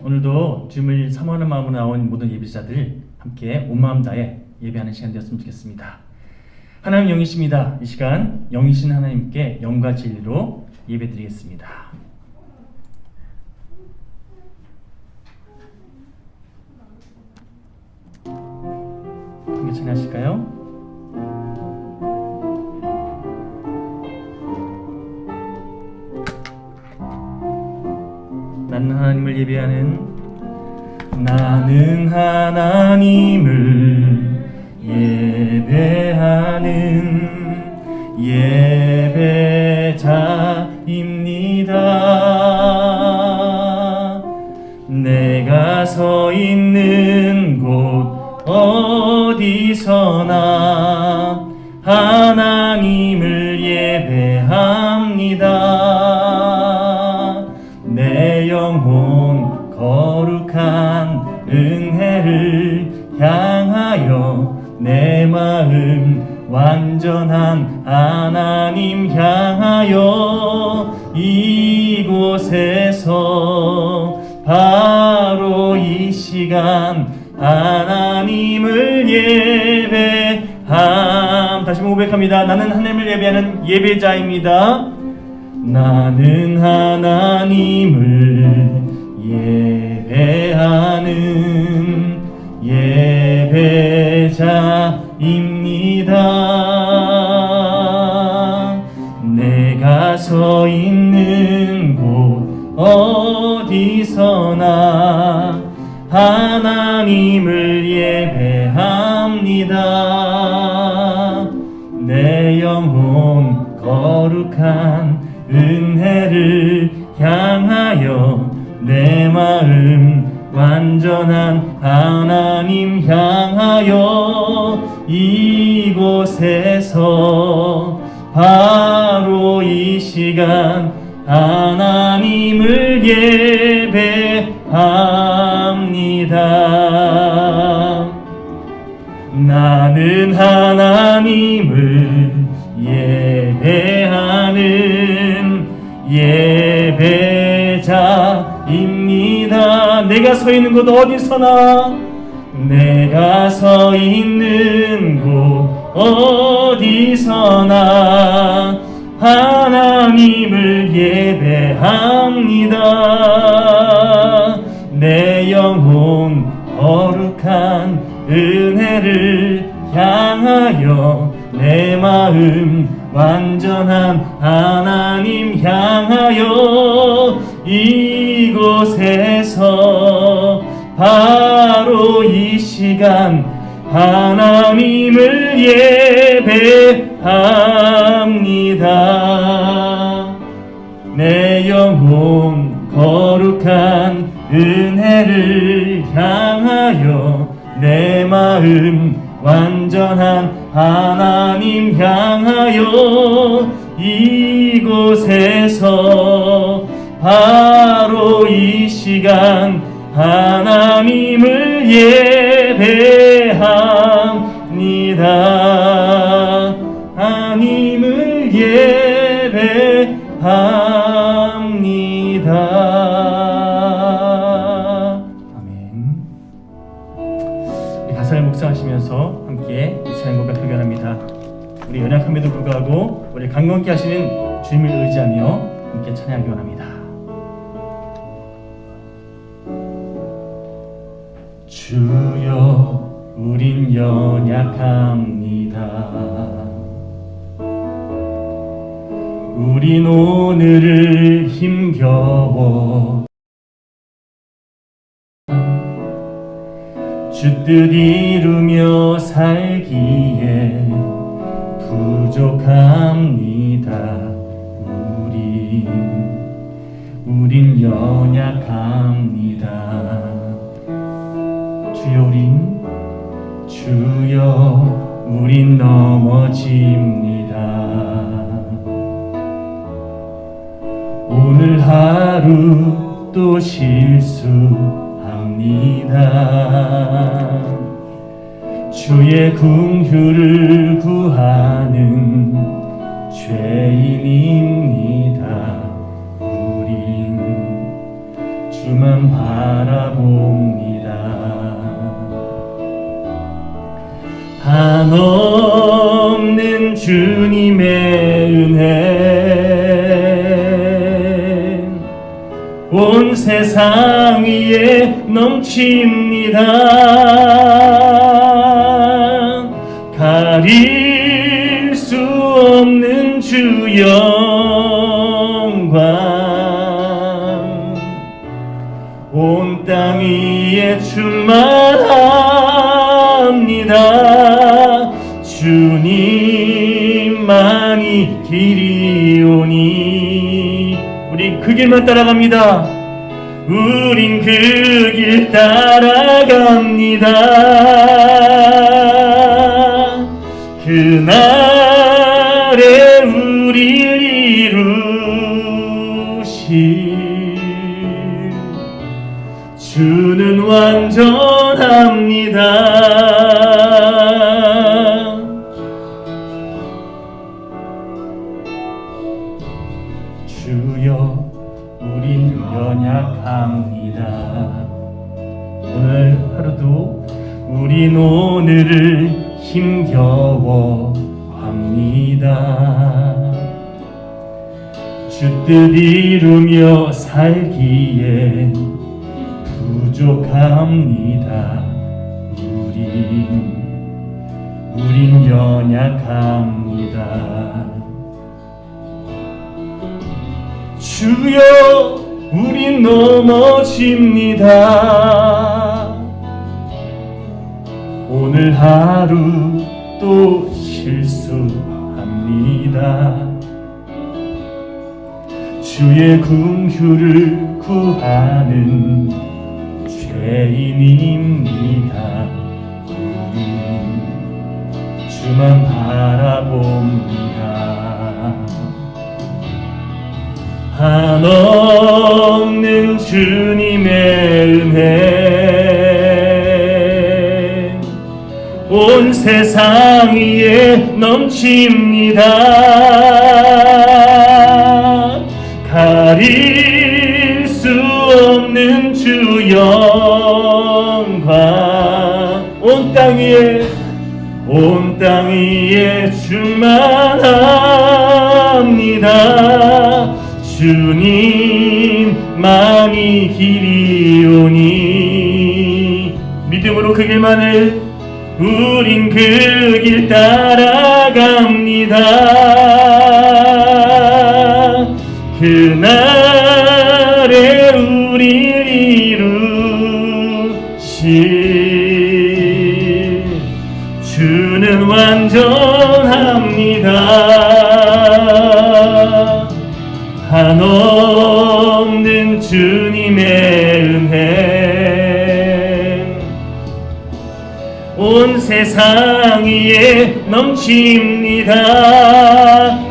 오늘도 주님을 사모하는 마음으로 나온 모든 예배자들 함께 온 마음 다해 예배하는 시간 되었으면 좋겠습니다. 하나님 영이십니다. 이 시간 영이신 하나님께 영과 진리로 예배드리겠습니다. 함께 찬양하실까요? 나는 하나님을 예배하는 예배자입니다. 내가 서 있는 곳 어디서나 하나님을 예배합니다. 내 영혼 거룩한 은혜를 향하여 내 마음 완전한 하나님 향하여 이곳에서 바로 이 시간 하나님을 예배함. 다시 고백합니다. 나는 하나님을 예배하는 예배자입니다. 나는 하나님을 예배하는 예배자입니다. 내가 서 있는 곳 어디서나 하나님을 예배합니다. 내 영혼 거룩한 은혜를 향하여 내 마음 완전한 하나님 향하여 이곳에서 바로 이 시간 하나님을 예배합니다. 나는 하나님을 예배하는 예배자입니다. 내가 서 있는 곳 어디서나 하나님을 예배합니다. 내 영혼 거룩한 은혜를 향하여 내 마음 완전한 하나님 향하여 이곳에서 바로 이 시간 하나님을 예배합니다. 내 영혼 거룩한 은혜를 향하여 내 마음 완전한 하나님 향하여 이곳에서 바로 이 시간 하나님을 예배합니다. 하나님을 예배합니다. 아멘. 가사를 묵상하시면서 함께 이 찬양 고백 표현합니다. 우리 연약함에도 불구하고 우리 강건케 하시는 주님을 의지하며 함께 찬양하기 원합니다. 주여 우린 연약합니다. 우린 오늘을 힘겨워 주 뜻 이루며 살기에 부족합니다. 우린 연약합니다. 주여 우린 넘어집니다. 오늘 하루 또 실수합니다. 주의 긍휼을 구하는 죄인입니다. 우린 주만 바라봅니다. 한없는 주님의 은혜 온 세상 위에 넘칩니다. 가릴 수 없는 주 영광 온 땅 위에 충만합니다. 주님만이 길이오니 우리 그 길만 따라갑니다. 우린 그 길 따라갑니다. 그날에 우릴 이루실 주는 완전합니다. 주여 우린 연약합니다. 오늘 하루도 우린 오늘을 힘겨워합니다. 주 뜻 이루며 살기엔 부족합니다. 우린 연약합니다. 주여 우린 넘어집니다. 오늘 하루 또 실수합니다. 주의 긍휼을 구하는 죄인입니다. 우린 주만 바라봅니다. 한없는 주님의 은혜 온 세상 위에 넘칩니다. 가릴 수 없는 주 영광 온 땅 위에 충만합니다. 주님만이 길이오니 믿음으로 그 길만을 우린 그 길 따라갑니다. 그날에 우릴 이루실 주는 완전합니다. 한없는 주님의 은혜 온 세상 위에 넘칩니다.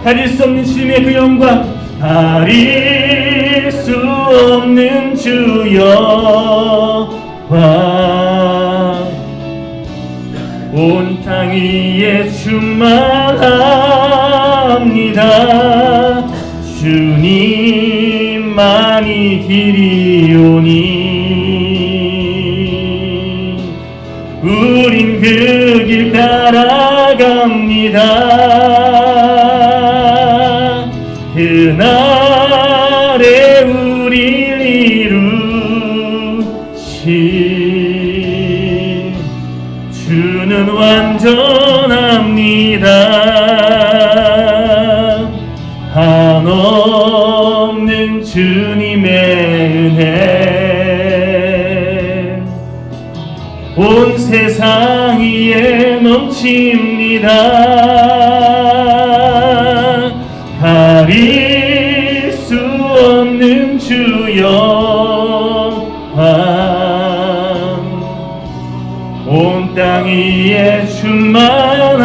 가릴 수 없는 주님의 그 영광 가릴 수 없는 주 영광 온 땅 위에 충만합니다. 주님만이 길이오니 우린 그 길 따라갑니다. 그날에 우릴 이루실 주는 완전합니다. 한없는 주님의 은혜 온 세상 위에 넘칩니다. 가릴 수 없는 주 영광 온 땅 위에 충만합니다.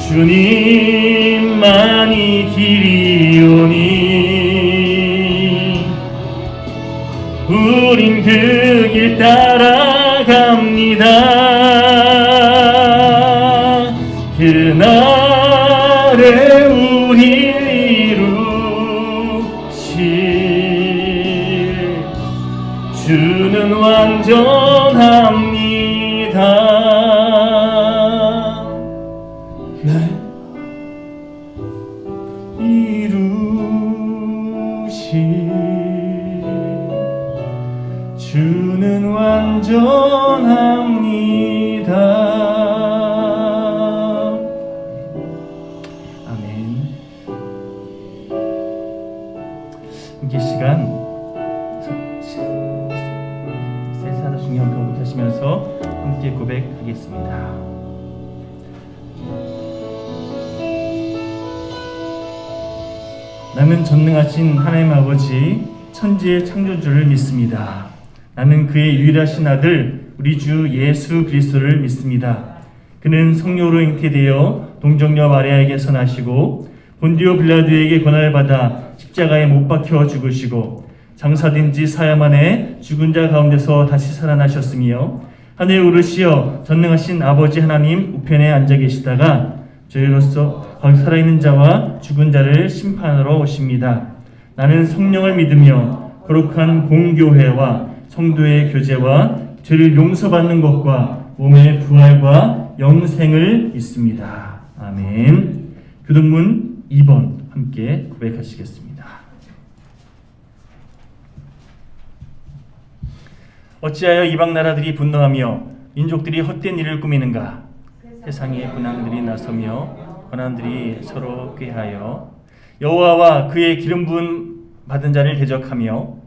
주님만이 길이오니 우린 그 길 따라갑니다. 그날에 우릴 이루실 주는 완전합니다. 이루시 주는 완전합니다. 아멘. 이 시간 세사도 중요한 고백하시면서 함께 고백하겠습니다. 나는 전능하신 하나님 아버지 천지의 창조주를 믿습니다. 나는 그의 유일하신 아들 우리 주 예수 그리스도를 믿습니다. 그는 성령으로 잉태되어 동정녀 마리아에게서 나시고 본디오 빌라도에게 고난을 받아 십자가에 못 박혀 죽으시고 장사된 지 사흘 만에 죽은 자 가운데서 다시 살아나셨으며 하늘에 오르시어 전능하신 아버지 하나님 우편에 앉아 계시다가 저희로서 살아있는 자와 죽은 자를 심판하러 오십니다. 나는 성령을 믿으며 거룩한 공교회와 성도의 교제와 죄를 용서받는 것과 몸의 부활과 영생을 믿습니다. 아멘. 교동문 2번 함께 고백하시겠습니다. 어찌하여 이방 나라들이 분노하며 민족들이 헛된 일을 꾸미는가? 세상의 군왕들이 나서며 권한들이 서로 꾀하여 여호와와 그의 기름 부은 받은 자를 대적하며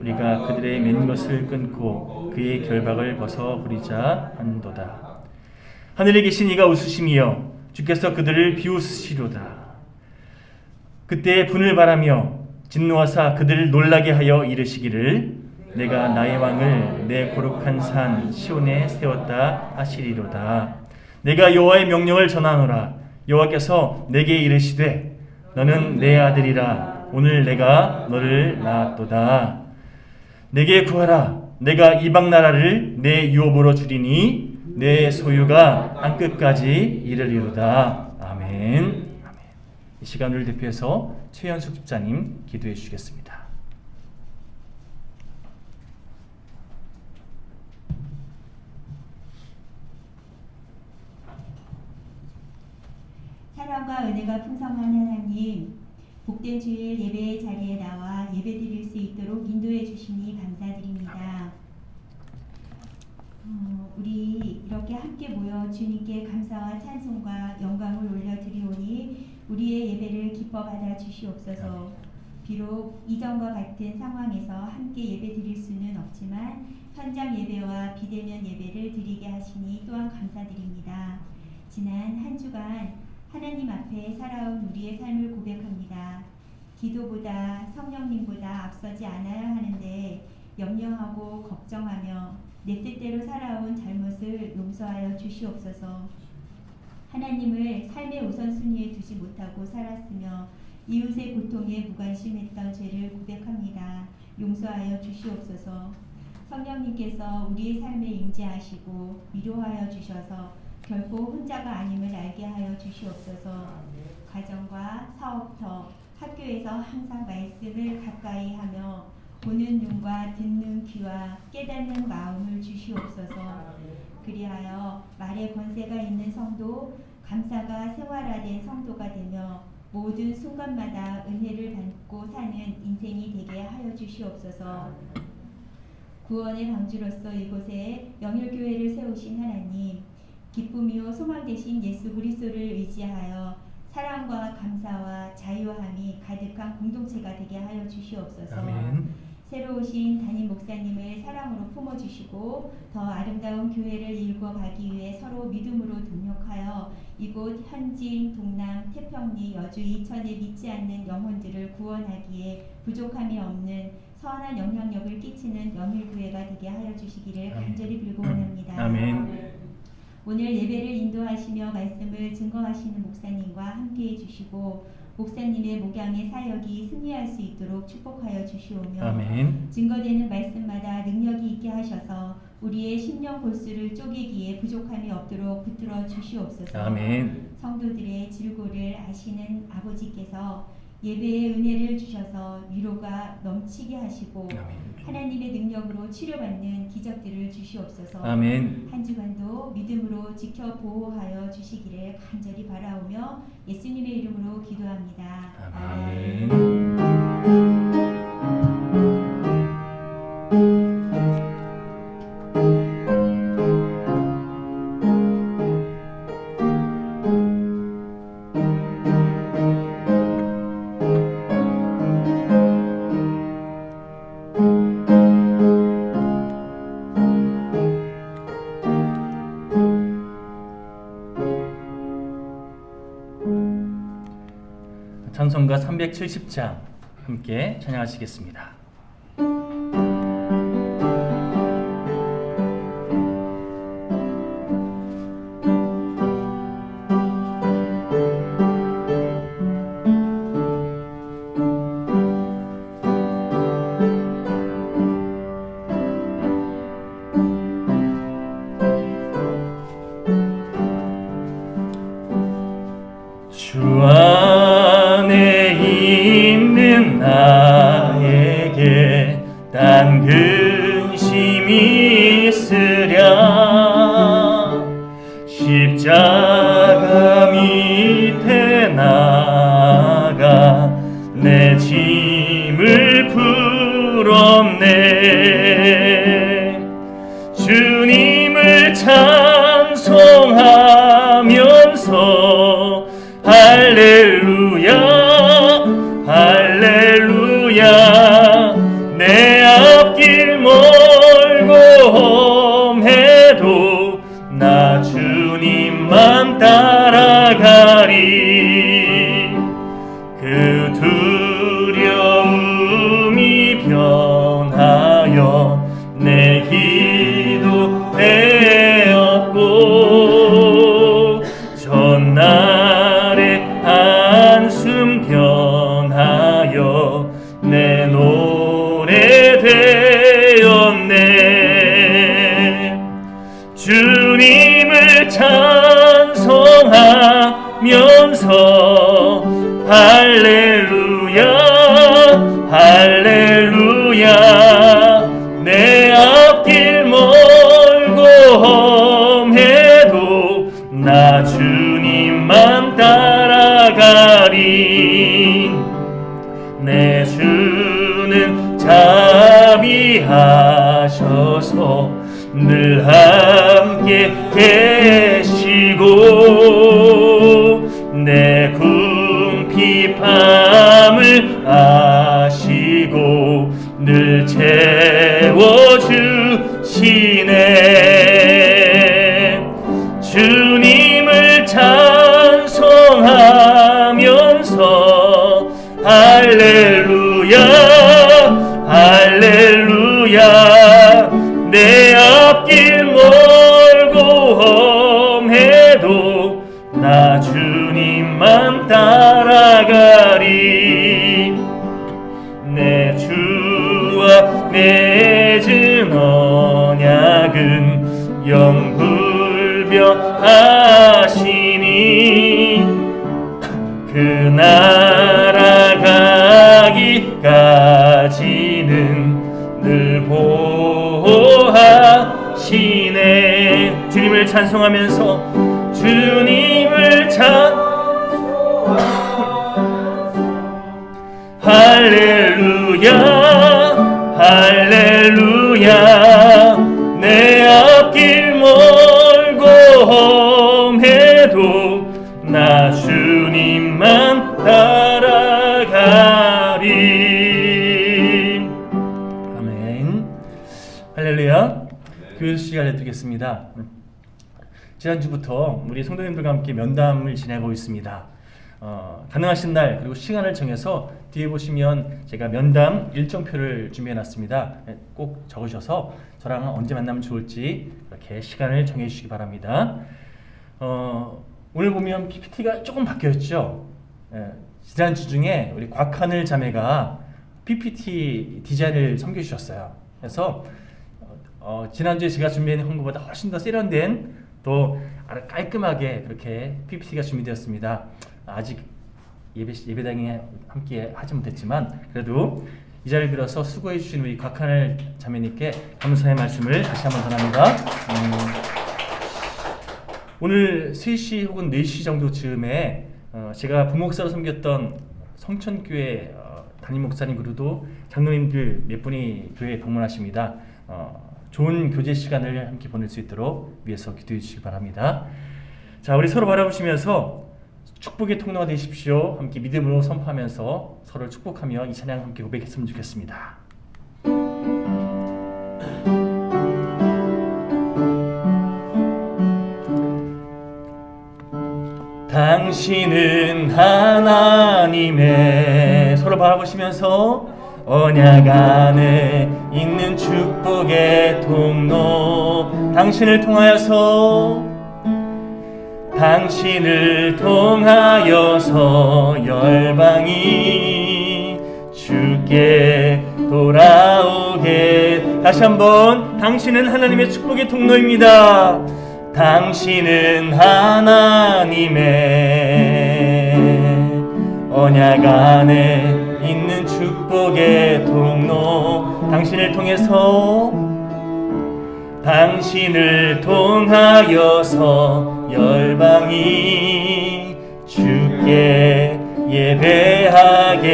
우리가 그들의 맨 것을 끊고 그의 결박을 벗어 버리자 한도다. 하늘에 계신 이가 웃으시며 주께서 그들을 비웃으시로다. 그때 분을 바라며 진노하사 그들을 놀라게 하여 이르시기를 내가 나의 왕을 내 거룩한 산 시온에 세웠다 하시리로다. 내가 여호와의 명령을 전하노라. 여호와께서 내게 이르시되 너는 내 아들이라. 오늘 내가 너를 낳았도다. 내게 구하라. 내가 이방 나라를 내 유업으로 주리니 내 소유가 땅끝까지 이르리로다. 아멘. 아멘. 이 시간을 대표해서 최현숙 집사님 기도해 주시겠습니다. 사랑과 은혜가 풍성한 하나님, 복된 주일 예배의 자리에 나와 예배드릴 수 있도록 인도해 주시니 감사드립니다. 우리 이렇게 함께 모여 주님께 감사와 찬송과 영광을 올려드리오니 우리의 예배를 기뻐 받아 주시옵소서. 비록 이전과 같은 상황에서 함께 예배 드릴 수는 없지만 현장 예배와 비대면 예배를 드리게 하시니 또한 감사드립니다. 지난 한 주간 하나님 앞에 살아온 우리의 삶을 고백합니다. 기도보다 성령님보다 앞서지 않아야 하는데 염려하고 걱정하며 내 뜻대로 살아온 잘못을 용서하여 주시옵소서. 하나님을 삶의 우선순위에 두지 못하고 살았으며 이웃의 고통에 무관심했던 죄를 고백합니다. 용서하여 주시옵소서. 성령님께서 우리의 삶에 임재하시고 위로하여 주셔서 결코 혼자가 아님을 알게 하여 주시옵소서. 가정과 사업터, 학교에서 항상 말씀을 가까이 하며 보는 눈과 듣는 귀와 깨닫는 마음을 주시옵소서. 그리하여 말의 권세가 있는 성도, 감사가 생활화된 성도가 되며 모든 순간마다 은혜를 받고 사는 인생이 되게 하여 주시옵소서. 구원의 방주로서 이곳에 영일교회를 세우신 하나님, 기쁨이요 소망 되신 예수 그리스도를 의지하여 사랑과 감사와 자유함이 가득한 공동체가 되게 하여 주시옵소서. 아멘. 새로 오신 담임 목사님을 사랑으로 품어주시고 더 아름다운 교회를 이루어가기 위해 서로 믿음으로 동력하여 이곳 현진, 동남, 태평리, 여주, 이천에 믿지 않는 영혼들을 구원하기에 부족함이 없는 선한 영향력을 끼치는 영일교회가 되게 하여 주시기를 간절히 빌고원합니다. 아멘. 오늘 예배를 인도하시며 말씀을 증거하시는 목사님과 함께해 주시고 목사님의 목양의 사역이 승리할 수 있도록 축복하여 주시오며 아멘. 증거되는 말씀마다 능력이 있게 하셔서 우리의 심령 골수를 쪼개기에 부족함이 없도록 붙들어 주시옵소서. 아멘. 성도들의 질고를 아시는 아버지께서 예배에 은혜를 주셔서 위로가 넘치게 하시고 아멘. 하나님의 능력으로 치료받는 기적들을 주시옵소서. 아멘. 한 주간도 믿음으로 지켜 보호하여 주시기를 간절히 바라오며 예수님의 이름으로 기도합니다. 아멘. 찬송가 370장 함께 찬양하시겠습니다. 주 안에 있는 나에게 딴 근심이 있으랴. 십자가 밑에 나가 내 짐을 풀었네. 주님을 찬송하면서 할렐루야 할렐루야. 내 앞길 멀고 험해도 나 주님만 따라가리. 그 두려움이 변하여 내 기도 되었고 전날의 한숨 변하여 내 노래 되었네. 주님을 찬송하면서 할렐루야 할렐루야. 내 앞길 멀고 험해도 나 주님만 따라가리. 내 주는 자비하셔서 늘 함께 계시고 내 궁핍함을 아시고 늘 채워주시네. 주님을 찬송하면서 할렐루야 할렐루야. 내 앞길 멀고 험해도 나 주님만 따라가리. 내 주와 맺은 언약은 영불변하시니 그 나라 가기까지는 늘 보호하시네. 주님을 찬송하면서 주님을 할렐루야 할렐루야. 내 앞길 멀고 험해도 나 주님만 따라가리. 아멘. 할렐루야. 교회 소식 알려드리겠습니다. 지난주부터 우리 성도님들과 함께 면담을 지내고 있습니다. 가능하신 날 그리고 시간을 정해서 뒤에 보시면 제가 면담 일정표를 준비해놨습니다. 꼭 적으셔서 저랑 언제 만나면 좋을지 이렇게 시간을 정해주시기 바랍니다. 오늘 보면 PPT가 조금 바뀌었죠. 지난주 중에 우리 곽하늘 자매가 PPT 디자인을 섬겨주셨어요. 그래서 지난주에 제가 준비한 것보다 훨씬 더 세련된 또 깔끔하게 그렇게 PPT가 준비되었습니다. 아직 예배당에 함께 하지 못했지만 그래도 이 자리를 빌어서 수고해 주신 우리 곽하늘 자매님께 감사의 말씀을 다시 한번 전합니다. 오늘 3시 혹은 4시 정도 즈음에 제가 부목사로 섬겼던 성천교회 담임 목사님 그리고 장로님들 몇 분이 교회에 방문하십니다. 좋은 교제 시간을 함께 보낼 수 있도록 위해서 기도해 주시기 바랍니다. 자, 우리 서로 바라보시면서 축복의 통로가 되십시오. 함께 믿음으로 선포하면서 서로를 축복하며 이 찬양 함께 고백했으면 좋겠습니다. 당신은 하나님의 서로 바라보시면서 언약 안에 있는 축복의 통로 당신을 통하여서 열방이 주께 돌아오게 다시 한번 당신은 하나님의 축복의 통로입니다. 당신은 하나님의 언약 안에 있는 축복의 통로 당신을 통하여서 열방이 주께 예배하게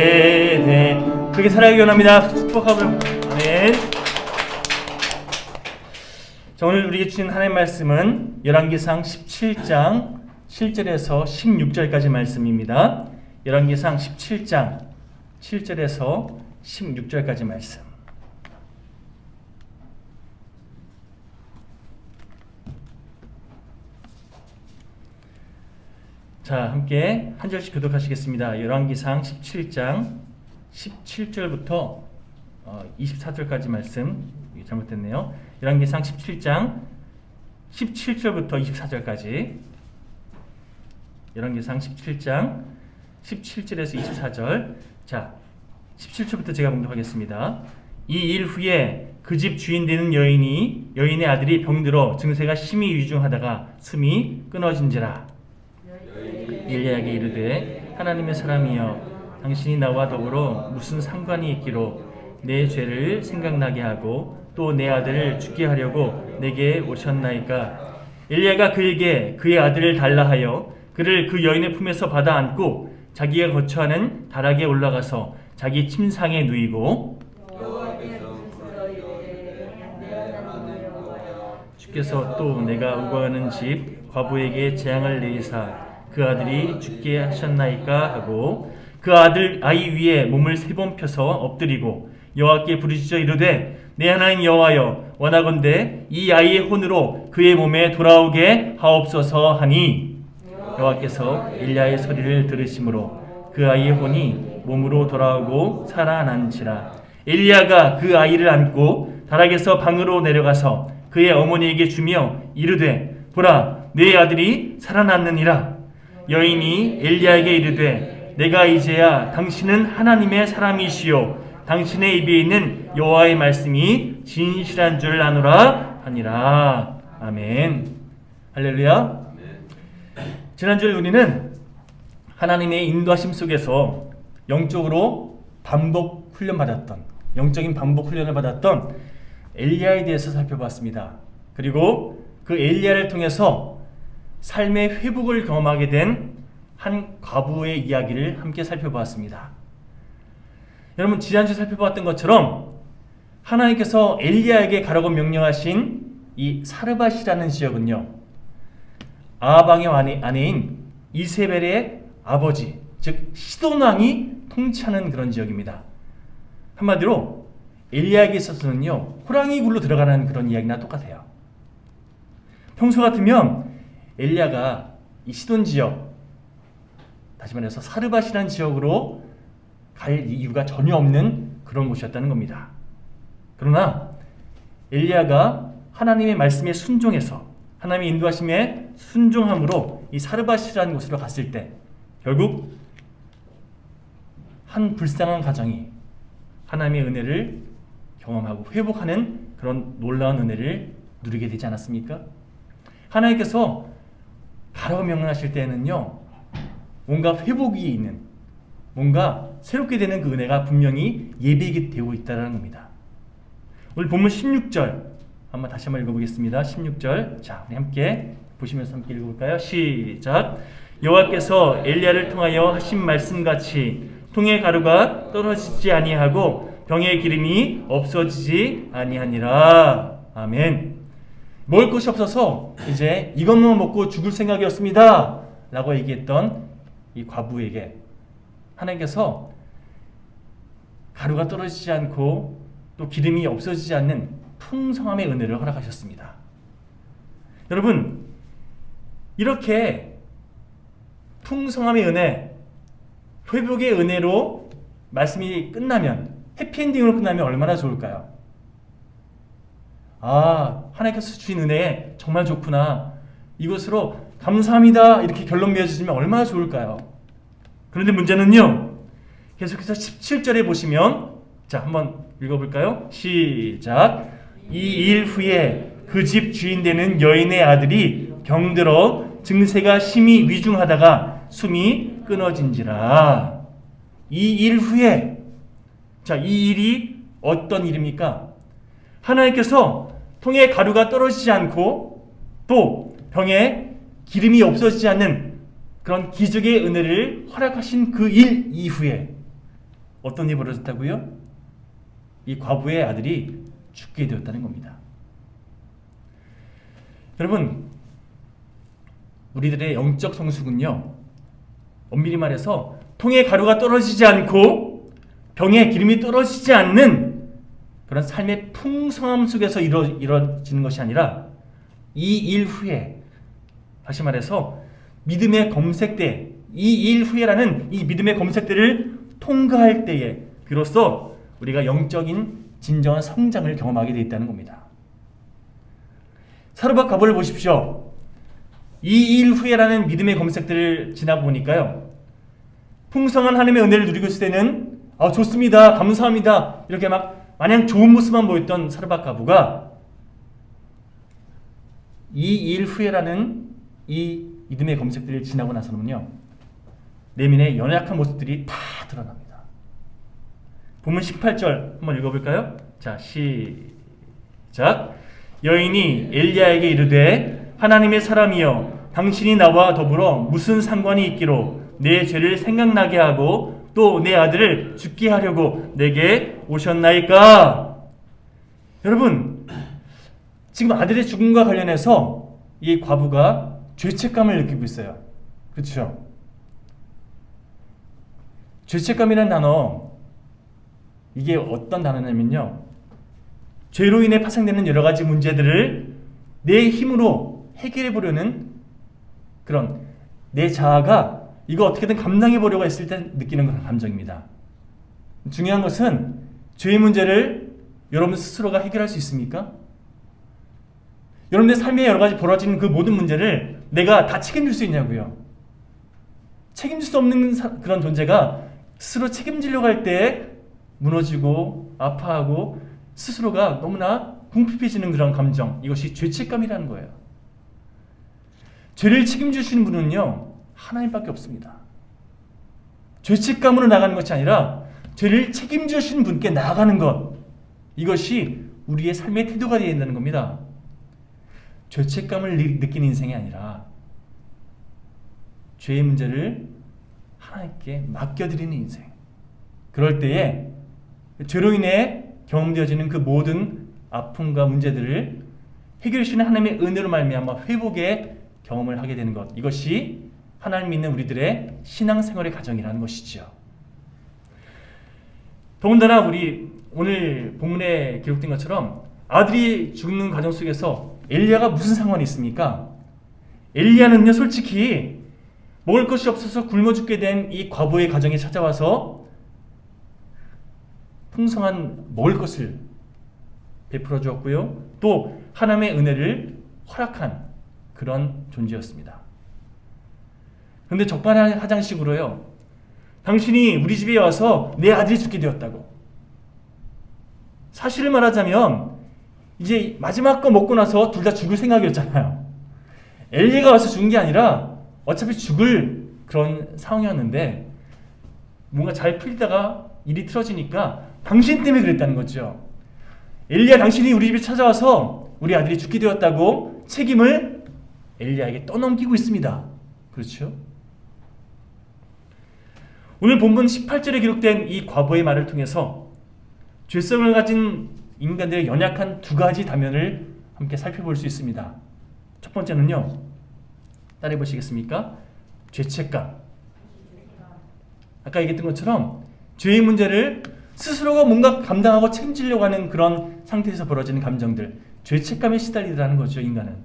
돼 그렇게 살아가기 원합니다. 축복하고 아멘. 자, 오늘 우리에게 주신 하나님의 말씀은 열왕기상 17장 7절에서 16절까지 말씀입니다. 열왕기상 17장 7절에서 16절까지 말씀. 자, 함께 한 절씩 교독하시겠습니다. 열왕기상 17장 17절부터 24절까지 말씀 잘못됐네요. 열왕기상 17장 17절부터 24절까지 열왕기상 17장 17절에서 24절 자 17절부터 제가 봉독하겠습니다. 이 일 후에 그 집 주인 되는 여인의 아들이 병들어 증세가 심히 위중하다가 숨이 끊어진지라 엘리야에게 이르되 하나님의 사람이여 당신이 나와 더불어 무슨 상관이 있기로 내 죄를 생각나게 하고 또 내 아들을 죽게 하려고 내게 오셨나이까. 엘리야가 그에게 그의 아들을 달라 하여 그를 그 여인의 품에서 받아 안고 자기가 거처하는 다락에 올라가서 자기 침상에 누이고 주께서 또 내가 우거하는 집 과부에게 재앙을 내리사 그 아들이 죽게 하셨나이까 하고 그 아이 위에 몸을 3번 펴서 엎드리고 여호와께 부르짖어 이르되 내 하나님 여호와여 원하건대 이 아이의 혼으로 그의 몸에 돌아오게 하옵소서 하니 여호와께서 엘리야의 소리를 들으심으로 그 아이의 혼이 몸으로 돌아오고 살아난지라. 엘리야가 그 아이를 안고 다락에서 방으로 내려가서 그의 어머니에게 주며 이르되 보라 내 아들이 살아났느니라. 여인이 엘리야에게 이르되 내가 이제야 당신은 하나님의 사람이시요 당신의 입에 있는 여호와의 말씀이 진실한 줄 아노라 하니라. 아멘. 할렐루야. 지난주에 우리는 하나님의 인도하심 속에서 영적으로 반복 훈련받았던 영적인 반복 훈련을 받았던 엘리야에 대해서 살펴봤습니다. 그리고 그 엘리야를 통해서 삶의 회복을 경험하게 된 한 과부의 이야기를 함께 살펴보았습니다. 여러분 지난주에 살펴봤던 것처럼 하나님께서 엘리야에게 가라고 명령하신 이 사르밧이라는 지역은요 아합 왕의 아내인 이세벨의 아버지 즉 시돈 왕이 통치하는 그런 지역입니다. 한마디로 엘리야에게 있어서는요 호랑이 굴로 들어가는 그런 이야기나 똑같아요. 평소 같으면 엘리야가 이 시돈 지역 다시 말해서 사르밧이라는 지역으로 갈 이유가 전혀 없는 그런 곳이었다는 겁니다. 그러나 엘리야가 하나님의 말씀에 순종해서 하나님의 인도하심에 순종함으로 이 사르밧이라는 곳으로 갔을 때 결국 한 불쌍한 가정이 하나님의 은혜를 경험하고 회복하는 그런 놀라운 은혜를 누리게 되지 않았습니까? 하나님께서 가라고 명령하실 때는요 뭔가 회복이 있는 뭔가 새롭게 되는 그 은혜가 분명히 예비되고 있다는 겁니다. 오늘 본문 16절 다시 한번 읽어보겠습니다. 16절. 자, 우리 함께 보시면서 함께 읽어볼까요? 시작. 여호와께서 엘리야를 통하여 하신 말씀같이 통의 가루가 떨어지지 아니하고 병의 기름이 없어지지 아니하니라. 아멘. 먹을 것이 없어서 이제 이것만 먹고 죽을 생각이었습니다 라고 얘기했던 이 과부에게 하나님께서 가루가 떨어지지 않고 또 기름이 없어지지 않는 풍성함의 은혜를 허락하셨습니다. 여러분, 이렇게 풍성함의 은혜, 회복의 은혜로 말씀이 끝나면, 해피엔딩으로 끝나면 얼마나 좋을까요? 아, 하나님께서 주신 은혜 정말 좋구나, 이것으로 감사합니다, 이렇게 결론 맺어지면 얼마나 좋을까요? 그런데 문제는요, 계속해서 17절에 보시면, 자, 한번 읽어볼까요? 시작. 이 일 후에 그 집 주인 되는 여인의 아들이 병들어 증세가 심히 위중하다가 숨이 끊어진지라. 이 일 후에, 자, 이 일이 어떤 일입니까? 하나님께서 통에 가루가 떨어지지 않고 또 병에 기름이 없어지지 않는 그런 기적의 은혜를 허락하신 그 일 이후에 어떤 일이 벌어졌다고요? 이 과부의 아들이 죽게 되었다는 겁니다. 여러분, 우리들의 영적 성숙은요, 엄밀히 말해서 통에 가루가 떨어지지 않고 병에 기름이 떨어지지 않는 그런 삶의 풍성함 속에서 이루어지는 것이 아니라 이 일 후에, 다시 말해서 믿음의 검색대, 이 일 후에라는 이 믿음의 검색대를 통과할 때에 비로소 우리가 영적인 진정한 성장을 경험하게 되어 있다는 겁니다. 사르밧 과부를 보십시오. 이 일 후에라는 믿음의 검색대를 지나보니까요, 풍성한 하나님의 은혜를 누리고 있을 때는 좋습니다, 감사합니다, 이렇게 막 마냥 좋은 모습만 보였던 사르밧 과부가 이 일 후에라는 이 믿음의 검색대를 지나고 나서는요, 내면의 연약한 모습들이 다 드러납니다. 본문 18절 한번 읽어볼까요? 자, 시작. 여인이 엘리야에게 이르되 하나님의 사람이여, 당신이 나와 더불어 무슨 상관이 있기로 내 죄를 생각나게 하고 또 내 아들을 죽게 하려고 내게 오셨나이까? 여러분, 지금 아들의 죽음과 관련해서 이 과부가 죄책감을 느끼고 있어요. 그렇죠? 죄책감이라는 단어, 이게 어떤 단어냐면요, 죄로 인해 파생되는 여러 가지 문제들을 내 힘으로 해결해 보려는 그런 내 자아가 이거 어떻게든 감당해 보려고 했을 때 느끼는 그런 감정입니다. 중요한 것은 죄의 문제를 여러분 스스로가 해결할 수 있습니까? 여러분의 삶에 여러 가지 벌어지는 그 모든 문제를 내가 다 책임질 수 있냐고요? 책임질 수 없는 그런 존재가 스스로 책임지려고 할 때 무너지고 아파하고 스스로가 너무나 궁핍해지는 그런 감정, 이것이 죄책감이라는 거예요. 죄를 책임지시는 분은요, 하나님밖에 없습니다. 죄책감으로 나가는 것이 아니라 죄를 책임지시는 분께 나아가는 것, 이것이 우리의 삶의 태도가 되어야 된다는 겁니다. 죄책감을 느끼는 인생이 아니라 죄의 문제를 하나님께 맡겨드리는 인생. 그럴 때에 죄로 인해 경험되어지는 그 모든 아픔과 문제들을 해결해 주시는 하나님의 은혜로 말미암아 회복의 경험을 하게 되는 것, 이것이 하나님 믿는 우리들의 신앙생활의 과정이라는 것이지요. 더군다나 우리 오늘 본문에 기록된 것처럼 아들이 죽는 과정 속에서 엘리야가 무슨 상관이 있습니까? 엘리야는요, 솔직히 먹을 것이 없어서 굶어 죽게 된 이 과부의 가정에 찾아와서 풍성한 먹을 것을 베풀어 주었고요, 또 하나님의 은혜를 허락한 그런 존재였습니다. 그런데 적반하장식으로요, 당신이 우리 집에 와서 내 아들이 죽게 되었다고. 사실을 말하자면 이제 마지막 거 먹고 나서 둘 다 죽을 생각이었잖아요. 엘리야가 와서 죽은 게 아니라 어차피 죽을 그런 상황이었는데 뭔가 잘 풀리다가 일이 틀어지니까 당신 때문에 그랬다는 거죠. 엘리야, 당신이 우리 집에 찾아와서 우리 아들이 죽게 되었다고 책임을 엘리야에게 떠넘기고 있습니다. 그렇죠? 오늘 본문 18절에 기록된 이 과부의 말을 통해서 죄성을 가진 인간들의 연약한 두 가지 단면을 함께 살펴볼 수 있습니다. 첫 번째는요, 따라해 보시겠습니까? 죄책감. 아까 얘기했던 것처럼 죄의 문제를 스스로가 뭔가 감당하고 책임지려고 하는 그런 상태에서 벌어지는 감정들, 죄책감에 시달리더라는 거죠, 인간은.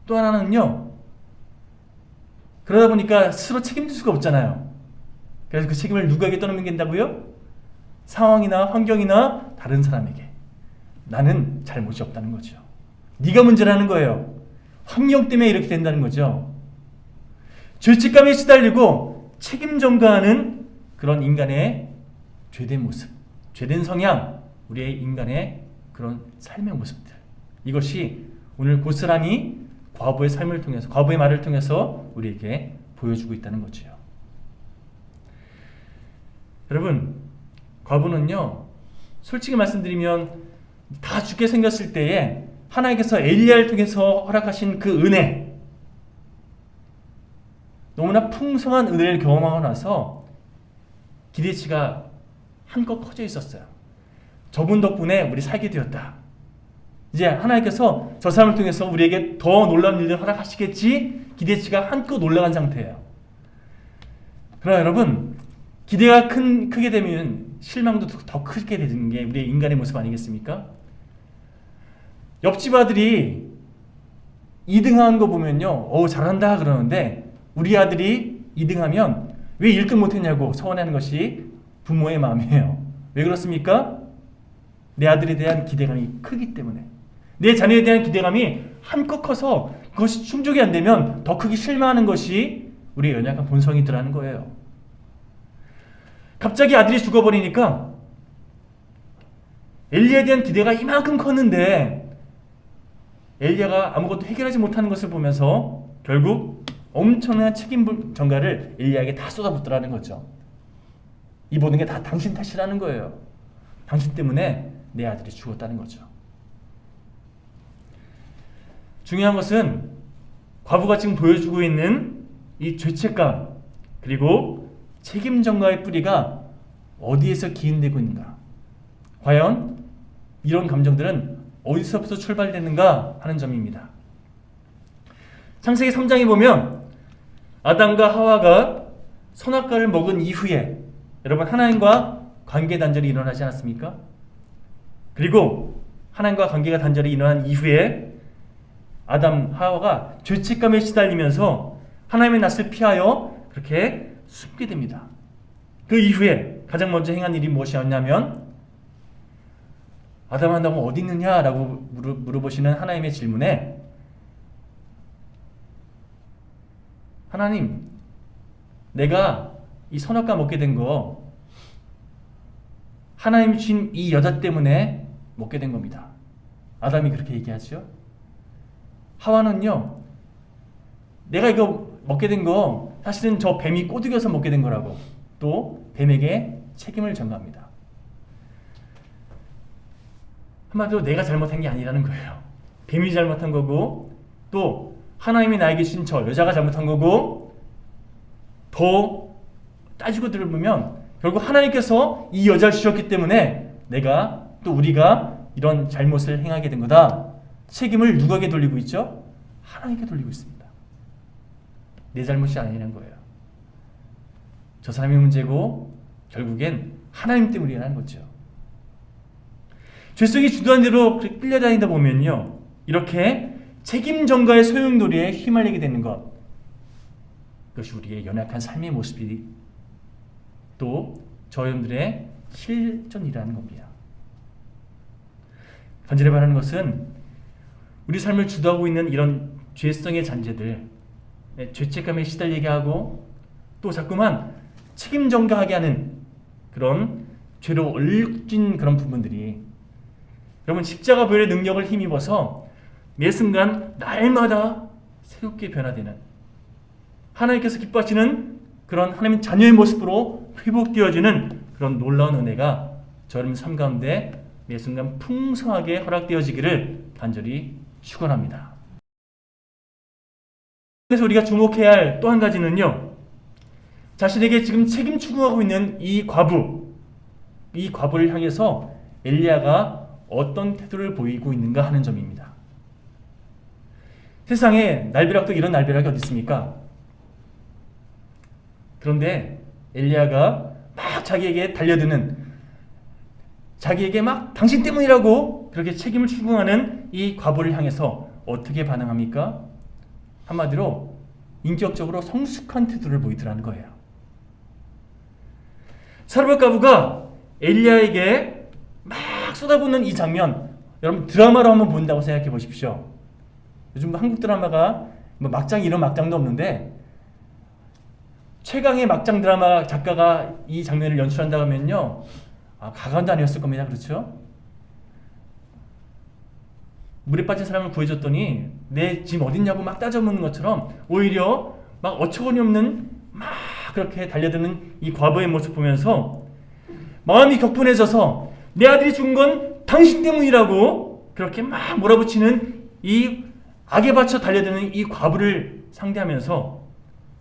또 하나는요, 그러다 보니까 스스로 책임질 수가 없잖아요. 그래서 그 책임을 누구에게 떠넘긴다고요? 상황이나 환경이나 다른 사람에게. 나는 잘못이 없다는 거죠. 네가 문제라는 거예요. 환경 때문에 이렇게 된다는 거죠. 죄책감에 시달리고 책임 전가하는 그런 인간의 죄된 모습, 죄된 성향, 우리의 인간의 그런 삶의 모습들, 이것이 오늘 고스란히 과부의 삶을 통해서, 과부의 말을 통해서 우리에게 보여주고 있다는 거죠. 여러분, 과부는요, 솔직히 말씀드리면 다 죽게 생겼을 때에 하나님께서 엘리야를 통해서 허락하신 그 은혜, 너무나 풍성한 은혜를 경험하고 나서 기대치가 한껏 커져 있었어요. 저분 덕분에 우리 살게 되었다. 이제 하나님께서 저 사람을 통해서 우리에게 더 놀라운 일을 허락하시겠지, 기대치가 한껏 올라간 상태예요. 그러나 여러분, 기대가 크게 되면 실망도 더 크게 되는 게 우리의 인간의 모습 아니겠습니까? 옆집 아들이 2등하는 거 보면요, 잘한다 그러는데, 우리 아들이 2등하면 왜 1등 못했냐고 서운해하는 것이 부모의 마음이에요. 왜 그렇습니까? 내 아들에 대한 기대감이 크기 때문에. 내 자녀에 대한 기대감이 한껏 커서 그것이 충족이 안 되면 더 크게 실망하는 것이 우리의 연약한 본성이더라는 거예요. 갑자기 아들이 죽어버리니까 엘리야에 대한 기대가 이만큼 컸는데 엘리야가 아무것도 해결하지 못하는 것을 보면서 결국 엄청난 책임 전가를 엘리야에게 다 쏟아붓더라는 거죠. 이 모든 게 다 당신 탓이라는 거예요. 당신 때문에 내 아들이 죽었다는 거죠. 중요한 것은 과부가 지금 보여주고 있는 이 죄책감, 그리고 책임 전가의 뿌리가 어디에서 기인되고 있는가? 과연 이런 감정들은 어디서부터 출발되는가 하는 점입니다. 창세기 3장에 보면 아담과 하와가 선악과를 먹은 이후에 여러분 하나님과 관계 단절이 일어나지 않았습니까? 그리고 하나님과 관계가 단절이 일어난 이후에 아담, 하와가 죄책감에 시달리면서 하나님의 낯을 피하여 그렇게 숨게 됩니다. 그 이후에 가장 먼저 행한 일이 무엇이었냐면 아담아, 너 어디 있느냐? 라고 물어보시는 하나님의 질문에 하나님, 내가 이 선악과 먹게 된 거 하나님이 주신 이 여자 때문에 먹게 된 겁니다. 아담이 그렇게 얘기하죠. 하와는요, 내가 이거 먹게 된 거 사실은 저 뱀이 꼬드겨서 먹게 된 거라고 또 뱀에게 책임을 전가합니다. 한마디로 내가 잘못한 게 아니라는 거예요. 뱀이 잘못한 거고 또 하나님이 나에게 주신 저 여자가 잘못한 거고, 더 따지고 들어보면 결국 하나님께서 이 여자를 주셨기 때문에 내가 또 우리가 이런 잘못을 행하게 된 거다. 책임을 누구에게 돌리고 있죠? 하나님께 돌리고 있습니다. 내 잘못이 아니라는 거예요. 저 사람의 문제고 결국엔 하나님 때문이라는 거죠. 죄성이 주도한 대로 끌려다니다 보면요, 이렇게 책임 전가의 소용돌이에 휘말리게 되는 것, 그것이 우리의 연약한 삶의 모습이 또 저 여러분들의 실존이라는 겁니다. 간절히 바라는 것은 우리 삶을 주도하고 있는 이런 죄성의 잔재들, 죄책감에 시달리게 하고 또 자꾸만 책임 전가하게 하는 그런 죄로 얼룩진 그런 부분들이 여러분 십자가 보혈의 능력을 힘입어서 매 순간 날마다 새롭게 변화되는 하나님께서 기뻐하시는 그런 하나님 자녀의 모습으로 회복되어지는 그런 놀라운 은혜가 저런 삶 가운데 매 순간 풍성하게 허락되어지기를 간절히 축원합니다. 그래서 우리가 주목해야 할 또 한 가지는요, 자신에게 지금 책임 추구하고 있는 이 과부를 향해서 엘리야가 어떤 태도를 보이고 있는가 하는 점입니다. 세상에 날벼락도 이런 날벼락이 어디 있습니까? 그런데 엘리야가 막 자기에게 달려드는, 자기에게 막 당신 때문이라고 그렇게 책임을 추궁하는 이 과부를 향해서 어떻게 반응합니까? 한마디로 인격적으로 성숙한 태도를 보이더라는 거예요. 사르밧 과부가 엘리야에게 막 쏟아붓는 이 장면, 여러분 드라마로 한번 본다고 생각해 보십시오. 요즘 한국 드라마가 뭐 막장, 이런 막장도 없는데 최강의 막장 드라마 작가가 이 장면을 연출한다고 하면요, 가관도 아니었을 겁니다. 그렇죠? 물에 빠진 사람을 구해줬더니 내 짐 어딨냐고 막 따져묻는 것처럼 오히려 막 어처구니 없는 막 그렇게 달려드는 이 과부의 모습 보면서 마음이 격분해져서 내 아들이 죽은 건 당신 때문이라고 그렇게 막 몰아붙이는 이 악에 받쳐 달려드는 이 과부를 상대하면서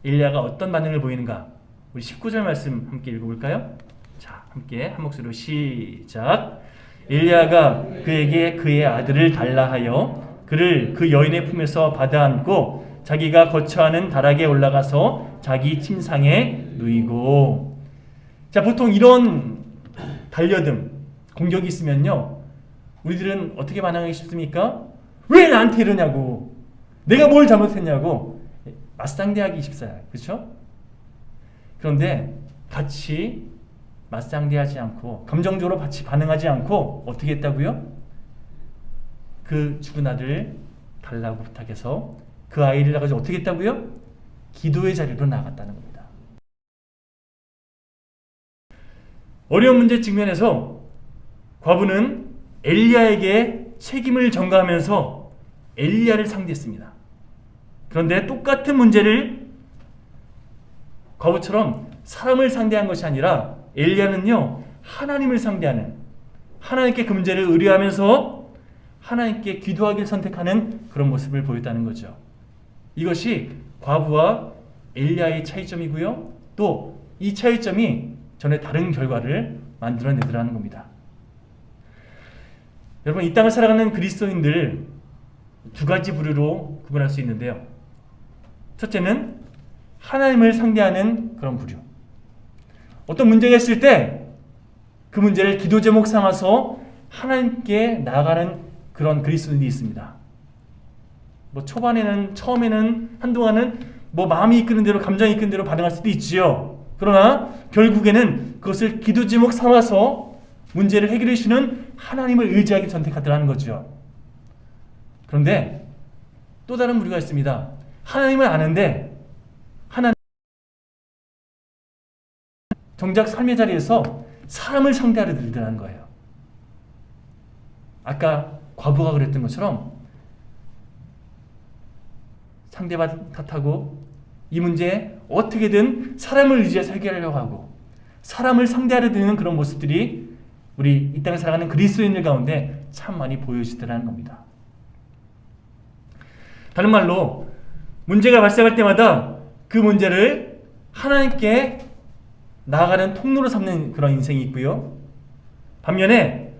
엘리야가 어떤 반응을 보이는가, 우리 19절 말씀 함께 읽어볼까요? 자, 함께 한 목소리로 시작. 엘리야가 그에게 그의 아들을 달라 하여 그를 그 여인의 품에서 받아안고 자기가 거처하는 다락에 올라가서 자기 침상에 누이고. 자, 보통 이런 달려듦, 공격이 있으면요, 우리들은 어떻게 반응하기 쉽습니까? 왜 나한테 이러냐고, 내가 뭘 잘못했냐고 맞상대하기 쉽어요. 그렇죠? 그런데 같이 맞상대하지 않고 감정적으로 같이 반응하지 않고 어떻게 했다고요? 그 죽은 아들 달라고 부탁해서 그 아이를 가지고 어떻게 했다고요? 기도의 자리로 나갔다는 겁니다. 어려운 문제 직면에서 과부는 엘리야에게 책임을 전가하면서 엘리야를 상대했습니다. 그런데 똑같은 문제를 과부처럼 사람을 상대한 것이 아니라 엘리야는요, 하나님을 상대하는, 하나님께 그 문제를 의뢰하면서 하나님께 기도하기를 선택하는 그런 모습을 보였다는 거죠. 이것이 과부와 엘리야의 차이점이고요, 또 이 차이점이 전에 다른 결과를 만들어내더라는 겁니다. 여러분, 이 땅을 살아가는 그리스도인들 두 가지 부류로 구분할 수 있는데요. 첫째는 하나님을 상대하는 그런 부류. 어떤 문제가 있을 때 그 문제를 기도 제목 삼아서 하나님께 나아가는 그런 그리스도인이 있습니다. 뭐 처음에는 한동안은 뭐 마음이 이끄는 대로, 감정이 이끄는 대로 반응할 수도 있지요. 그러나 결국에는 그것을 기도 제목 삼아서 문제를 해결해 주시는 하나님을 의지하기 선택하더라는 거죠. 그런데 또 다른 부류가 있습니다. 하나님을 아는데 하나님 정작 삶의 자리에서 사람을 상대하려 들더라는 거예요. 아까 과부가 그랬던 것처럼 상대방 탓하고 이 문제에 어떻게든 사람을 의지해서 해결하려고 하고 사람을 상대하려 드는 그런 모습들이 우리 이 땅을 살아가는 그리스도인들 가운데 참 많이 보여지더라는 겁니다. 다른 말로 문제가 발생할 때마다 그 문제를 하나님께 나아가는 통로로 삼는 그런 인생이 있고요. 반면에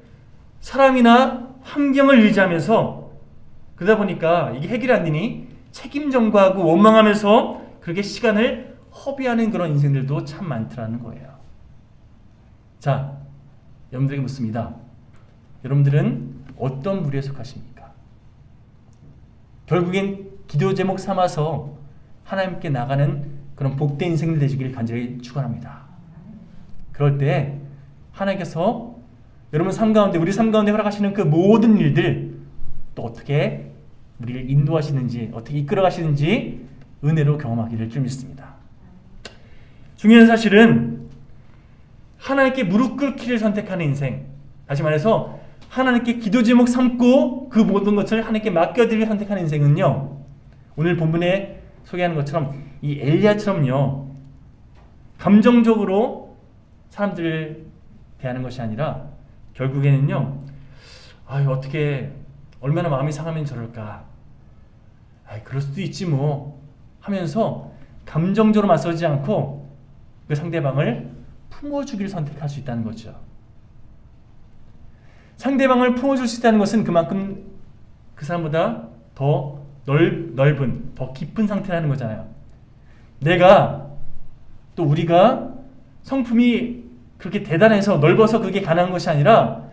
사람이나 환경을 의지하면서 그러다 보니까 이게 해결이 안 되니 책임 전가하고 원망하면서 그렇게 시간을 허비하는 그런 인생들도 참 많더라는 거예요. 자, 여러분들에게 묻습니다. 여러분들은 어떤 부류에 속하십니까? 결국엔 기도 제목 삼아서 하나님께 나가는 그런 복된 인생들 되시길 간절히 축원합니다. 그럴 때 하나님께서 여러분 삶 가운데, 우리 삶 가운데 허락하시는 그 모든 일들 또 어떻게 우리를 인도하시는지, 어떻게 이끌어 가시는지 은혜로 경험하기를 좀 믿습니다. 중요한 사실은 하나님께 무릎 꿇기를 선택하는 인생, 다시 말해서 하나님께 기도 제목 삼고 그 모든 것을 하나님께 맡겨드리길 선택하는 인생은요, 오늘 본문에 소개하는 것처럼 이 엘리야처럼요, 감정적으로 사람들을 대하는 것이 아니라 결국에는요, 아유, 어떻게 얼마나 마음이 상하면 저럴까, 아이, 그럴 수도 있지 뭐 하면서 감정적으로 맞서지 않고 그 상대방을 품어주기를 선택할 수 있다는 거죠. 상대방을 품어줄 수 있다는 것은 그만큼 그 사람보다 더 넓은, 더 깊은 상태라는 거잖아요. 내가 또 우리가 성품이 그렇게 대단해서 넓어서 그게 가능한 것이 아니라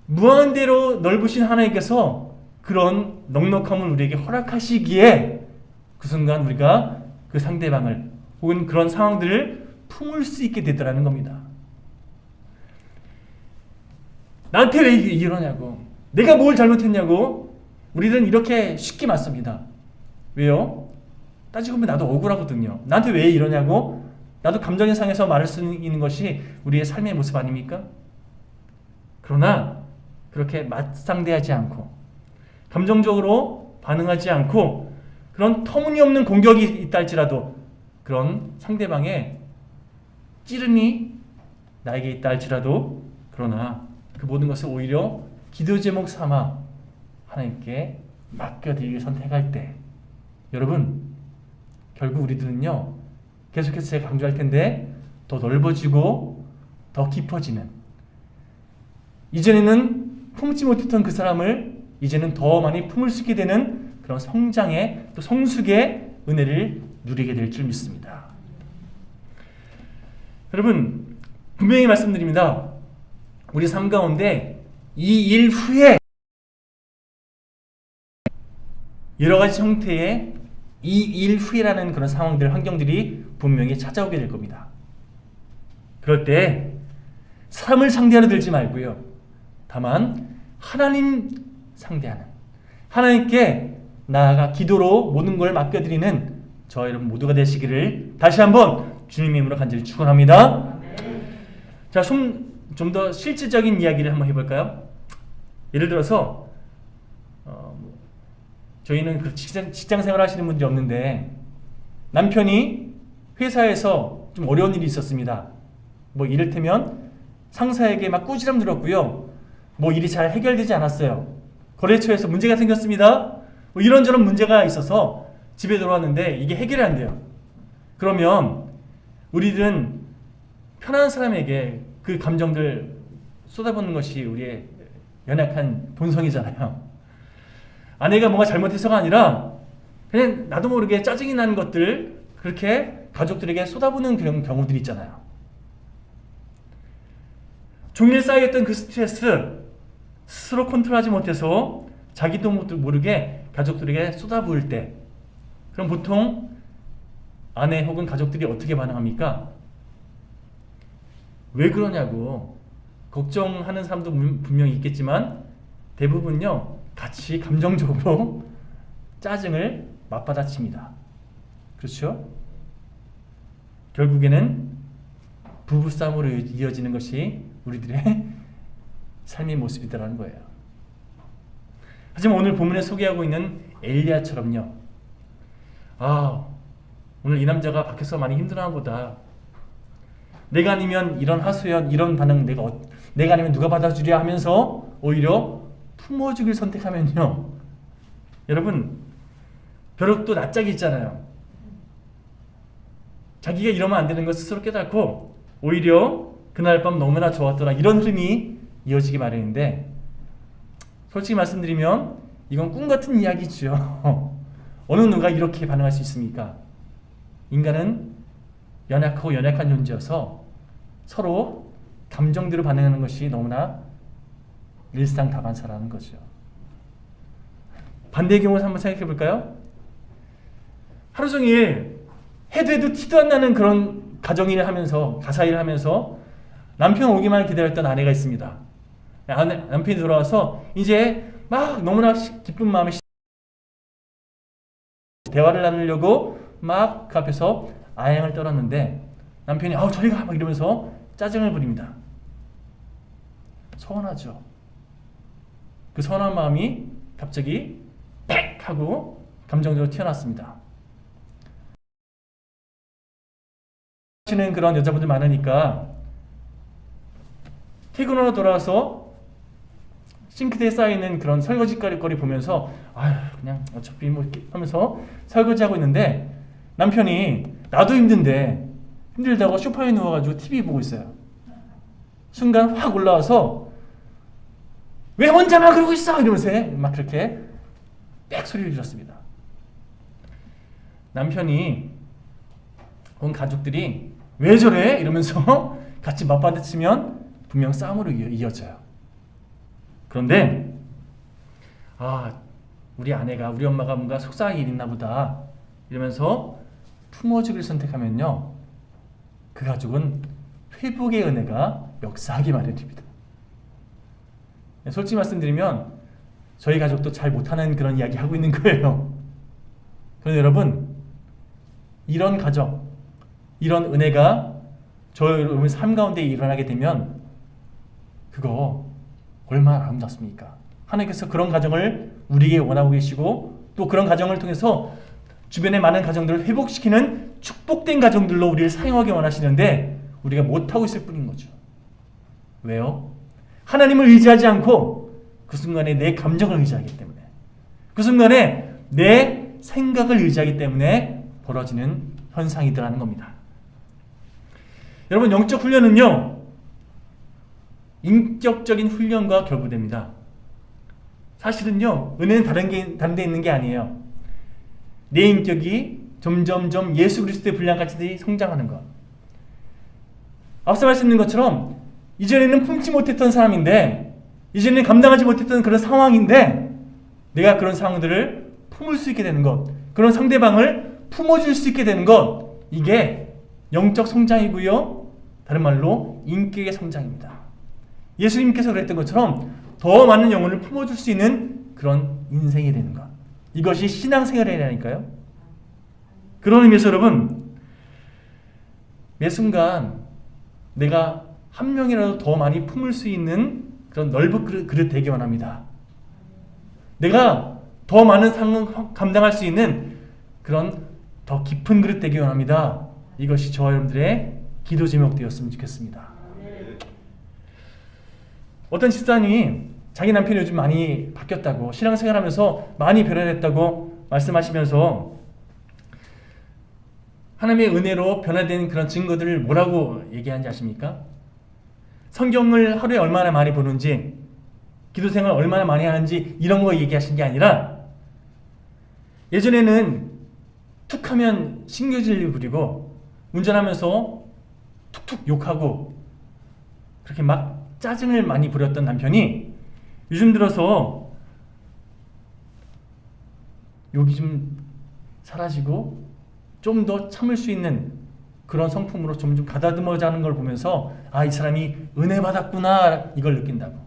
무한대로 넓으신 하나님께서 그런 넉넉함을 우리에게 허락하시기에 그 순간 우리가 그 상대방을 혹은 그런 상황들을 품을 수 있게 되더라는 겁니다. 나한테 왜 이러냐고, 내가 뭘 잘못했냐고 우리들은 이렇게 쉽게 맞습니다. 왜요? 따지고 보면 나도 억울하거든요. 나한테 왜 이러냐고 나도 감정의 상에서 말할 수 있는 것이 우리의 삶의 모습 아닙니까? 그러나 그렇게 맞상대하지 않고 감정적으로 반응하지 않고 그런 터무니없는 공격이 있다 할지라도 그런 상대방의 찌름이 나에게 있다 할지라도 그러나 그 모든 것을 오히려 기도 제목 삼아 하나님께 맡겨드리기를 선택할 때 여러분 결국 우리들은요 계속해서 제가 강조할 텐데 더 넓어지고 더 깊어지는 이전에는 품지 못했던 그 사람을 이제는 더 많이 품을 수 있게 되는 그런 성장의 또 성숙의 은혜를 누리게 될 줄 믿습니다. 여러분 분명히 말씀드립니다. 우리 삶 가운데 이 일 후에 여러 가지 형태의 이 일 후에라는 그런 상황들, 환경들이 분명히 찾아오게 될 겁니다. 그럴 때 사람을 상대하러 들지 말고요. 다만 하나님 상대하는 하나님께 나아가 기도로 모든 걸 맡겨드리는 저 여러분 모두가 되시기를 다시 한번 주님의 이름으로 간절히 축원합니다. 자, 좀 더 실질적인 이야기를 한번 해볼까요? 예를 들어서 저희는 그 직장 생활 하시는 분들이 없는데 남편이 회사에서 좀 어려운 일이 있었습니다. 뭐 이를테면 상사에게 막 꾸지람 들었고요. 뭐 일이 잘 해결되지 않았어요. 거래처에서 문제가 생겼습니다. 뭐 이런저런 문제가 있어서 집에 들어왔는데 이게 해결이 안 돼요. 그러면 우리들은 편한 사람에게 그 감정들 쏟아붓는 것이 우리의 연약한 본성이잖아요. 아내가 뭔가 잘못해서가 아니라 그냥 나도 모르게 짜증이 나는 것들 그렇게 가족들에게 쏟아부는 그런 경우들이 있잖아요. 종일 쌓여있던 그 스트레스 스스로 컨트롤하지 못해서 자기도 모르게 가족들에게 쏟아부을 때 그럼 보통 아내 혹은 가족들이 어떻게 반응합니까? 왜 그러냐고 걱정하는 사람도 분명히 있겠지만 대부분요 같이 감정적으로 짜증을 맞받아칩니다. 그렇죠? 결국에는 부부싸움으로 이어지는 것이 우리들의 삶의 모습이더라는 거예요. 하지만 오늘 본문에 소개하고 있는 엘리야처럼요. 오늘 이 남자가 밖에서 많이 힘들어하나 보다. 내가 아니면 이런 하소연, 이런 반응 내가 아니면 누가 받아주랴 하면서 오히려 품어주길 선택하면요. 여러분 벼룩도 낯짝이 있잖아요. 자기가 이러면 안 되는 걸 스스로 깨닫고 오히려 그날 밤 너무나 좋았더라 이런 흐름이 이어지기 마련인데 솔직히 말씀드리면 이건 꿈 같은 이야기죠. 어느 누가 이렇게 반응할 수 있습니까? 인간은 연약하고 연약한 존재여서 서로 감정대로 반응하는 것이 너무나 일상다반사라는 거죠. 반대의 경우를 한번 생각해 볼까요? 하루 종일 해도 해도 티도 안 나는 그런 가정일을 하면서 가사일을 하면서 남편 오기만 기다렸던 아내가 있습니다. 남편이 돌아와서 이제 막 너무나 기쁜 마음에 대화를 나누려고 막 그 앞에서 아양을 떨었는데 남편이 저리 가 막 이러면서 짜증을 부립니다. 서운하죠. 그 서운한 마음이 갑자기 팩 하고 감정적으로 튀어났습니다. 하시는 그런 여자분들 많으니까 퇴근하고 돌아와서 싱크대에 쌓여있는 그런 설거지 거리 보면서 아휴 그냥 어차피 뭐 이렇게 하면서 설거지하고 있는데 남편이 나도 힘든데 힘들다고 소파에 누워가지고 TV 보고 있어요. 순간 확 올라와서 왜 혼자만 그러고 있어 이러면서 막 그렇게 빽 소리를 질렀습니다. 남편이 온 가족들이 왜 저래 이러면서 같이 맞받아치면 분명 싸움으로 이어져요. 그런데 우리 아내가 우리 엄마가 뭔가 속상한 일이 있나 보다 이러면서 품어주기를 선택하면요, 그 가족은 회복의 은혜가 역사하기 마련입니다. 솔직히 말씀드리면 저희 가족도 잘 못하는 그런 이야기 하고 있는 거예요. 그런데 여러분, 이런 가정, 이런 은혜가 저희 여러분 삶 가운데 일어나게 되면 그거 얼마나 아름답습니까? 하나님께서 그런 가정을 우리에게 원하고 계시고 또 그런 가정을 통해서 주변의 많은 가정들을 회복시키는 축복된 가정들로 우리를 사용하기 원하시는데 우리가 못하고 있을 뿐인 거죠. 왜요? 하나님을 의지하지 않고 그 순간에 내 감정을 의지하기 때문에, 그 순간에 내 생각을 의지하기 때문에 벌어지는 현상이더라는 겁니다. 여러분, 영적 훈련은요, 인격적인 훈련과 결부됩니다. 사실은요, 은혜는 다른 데 있는 게 아니에요. 내 인격이 점점점 예수 그리스도의 분량까지 성장하는 것. 앞서 말씀드린 것처럼 이전에는 품지 못했던 사람인데, 이전에는 감당하지 못했던 그런 상황인데 내가 그런 상황들을 품을 수 있게 되는 것, 그런 상대방을 품어줄 수 있게 되는 것, 이게 영적 성장이고요, 다른 말로 인격의 성장입니다. 예수님께서 그랬던 것처럼 더 많은 영혼을 품어줄 수 있는 그런 인생이 되는 것, 이것이 신앙생활이라니까요. 그런 의미에서 여러분, 매 순간 내가 한 명이라도 더 많이 품을 수 있는 그런 넓은 그릇 되기 원합니다. 내가 더 많은 상황을 감당할 수 있는 그런 더 깊은 그릇 되기 원합니다. 이것이 저와 여러분들의 기도 제목 되었으면 좋겠습니다. 어떤 집사님이 자기 남편이 요즘 많이 바뀌었다고, 신앙생활하면서 많이 변화됐다고 말씀하시면서 하나님의 은혜로 변화된 그런 증거들을 뭐라고 얘기하는지 아십니까? 성경을 하루에 얼마나 많이 보는지, 기도생활 얼마나 많이 하는지 이런 거 얘기하신 게 아니라, 예전에는 툭하면 신경질 부리고 운전하면서 툭툭 욕하고 그렇게 막 짜증을 많이 부렸던 남편이 요즘 들어서 욕이 좀 사라지고 좀 더 참을 수 있는 그런 성품으로 좀 가다듬어자는 걸 보면서 이 사람이 은혜 받았구나, 이걸 느낀다고.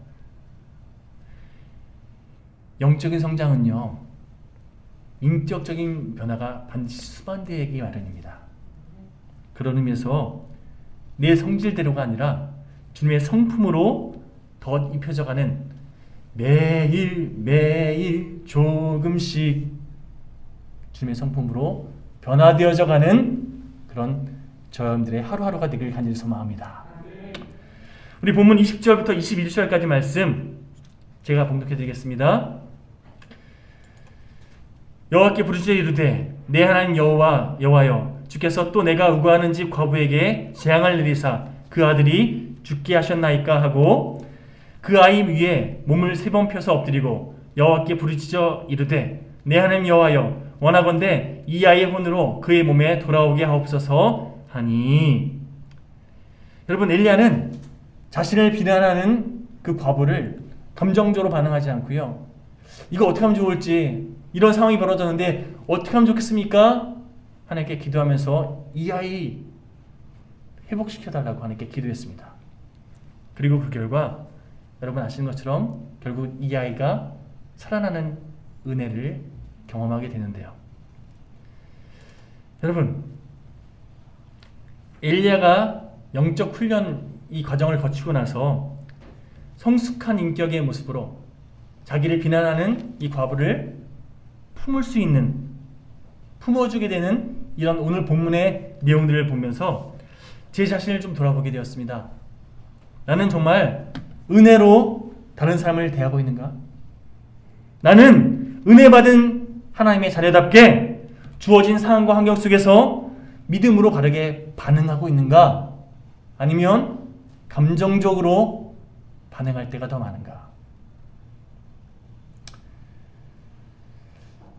영적인 성장은요, 인격적인 변화가 반드시 수반되기 마련입니다. 그런 의미에서 내 성질대로가 아니라 주님의 성품으로 더 입혀져가는, 매일 조금씩 주님의 성품으로 변화되어져가는 그런 저여러분들의 하루하루가 되길 간절히 소망합니다. 우리 본문 20절부터 21절까지 말씀 제가 봉독해 드리겠습니다. 여호와께 부르짖어 이르되 내 하나님 여호와여, 주께서 또 내가 우거하는 집 과부에게 재앙을 내리사 그 아들이 죽게 하셨나이까 하고 그 아이 위에 몸을 3번 펴서 엎드리고 여호와께 부르짖어 이르되 내 하나님 여호와여, 원하건대 이 아이의 혼으로 그의 몸에 돌아오게 하옵소서 하니. 여러분, 엘리야는 자신을 비난하는 그 과부를 감정적으로 반응하지 않고요, 이거 어떻게 하면 좋을지, 이런 상황이 벌어졌는데 어떻게 하면 좋겠습니까? 하나님께 기도하면서 이 아이 회복시켜달라고 하나님께 기도했습니다. 그리고 그 결과 여러분 아시는 것처럼 결국 이 아이가 살아나는 은혜를 경험하게 되는데요. 여러분, 엘리야가 영적 훈련 이 과정을 거치고 나서 성숙한 인격의 모습으로 자기를 비난하는 이 과부를 품을 수 있는, 품어주게 되는 이런 오늘 본문의 내용들을 보면서 제 자신을 좀 돌아보게 되었습니다. 나는 정말 은혜로 다른 사람을 대하고 있는가? 나는 은혜 받은 하나님의 자녀답게 주어진 상황과 환경 속에서 믿음으로 바르게 반응하고 있는가? 아니면 감정적으로 반응할 때가 더 많은가?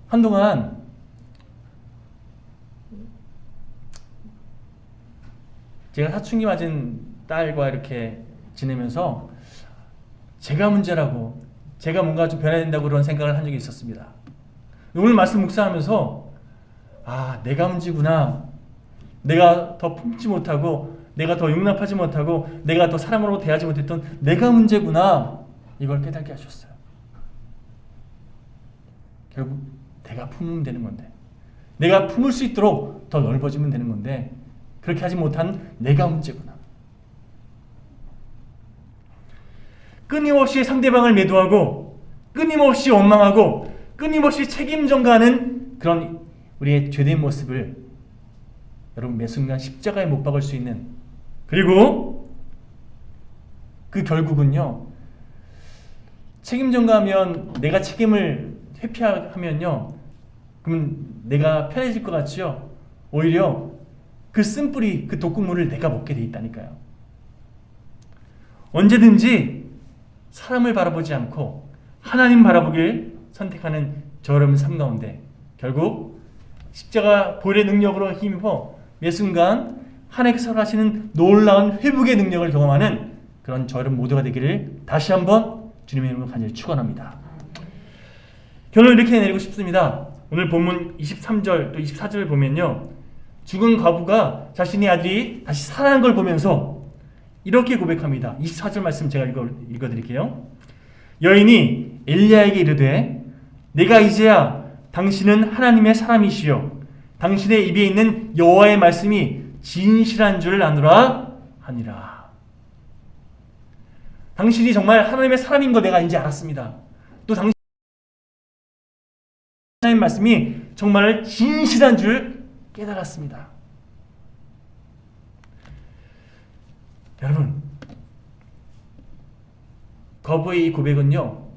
한동안 제가 사춘기 맞은 딸과 이렇게 지내면서 제가 문제라고, 제가 뭔가 좀 변해야 된다고 그런 생각을 한 적이 있었습니다. 오늘 말씀 묵상하면서 내가 문제구나. 내가 더 품지 못하고, 내가 더 용납하지 못하고, 내가 더 사랑으로 대하지 못했던 내가 문제구나. 이걸 깨닫게 하셨어요. 결국 내가 품으면 되는 건데, 내가 품을 수 있도록 더 넓어지면 되는 건데, 그렇게 하지 못한 내가 문제구나. 끊임없이 상대방을 매도하고, 끊임없이 원망하고, 끊임없이 책임 전가하는 그런 우리의 죄된 모습을 여러분 매 순간 십자가에 못 박을 수 있는, 그리고 그 결국은요, 책임 전가하면 내가 책임을 회피하면요, 그럼 내가 편해질 것 같죠? 오히려 그 쓴뿌리, 그 독극물을 내가 먹게 돼 있다니까요. 언제든지 사람을 바라보지 않고 하나님 바라보길 선택하는 저 여러분 삶 가운데 결국 십자가 보혈의 능력으로 힘입어 매 순간 하나님께서 하시는 놀라운 회복의 능력을 경험하는 그런 저 여러분 모두가 되기를 다시 한번 주님의 이름으로 간절히 축원합니다. 결론을 이렇게 내리고 싶습니다. 오늘 본문 23절 또 24절을 보면요, 죽은 과부가 자신의 아들이 다시 살아난 걸 보면서 이렇게 고백합니다. 24절 말씀 제가 읽어드릴게요. 여인이 엘리야에게 이르되 내가 이제야 당신은 하나님의 사람이시요 당신의 입에 있는 여호와의 말씀이 진실한 줄 아노라 하니라. 당신이 정말 하나님의 사람인 거 내가 이제 알았습니다. 또 당신 하나님의 말씀이 정말 진실한 줄 깨달았습니다. 여러분, 거부의 이 고백은요,